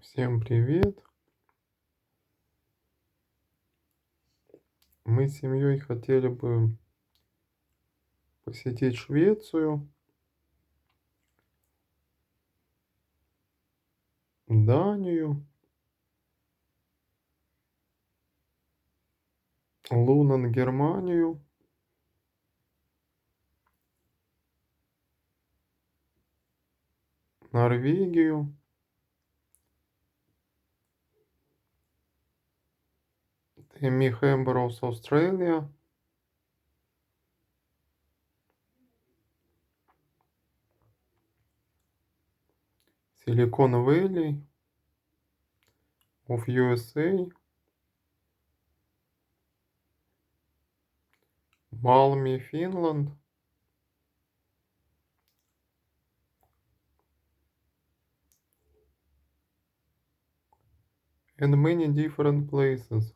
Всем привет! Мы с семьей хотели бы посетить Швецию, Данию, Лунан, Германию, Норвегию, Тэмми Хэмброуз, Австралия, Силикон Вэлли of USA, Малми, Финланд, and many different places.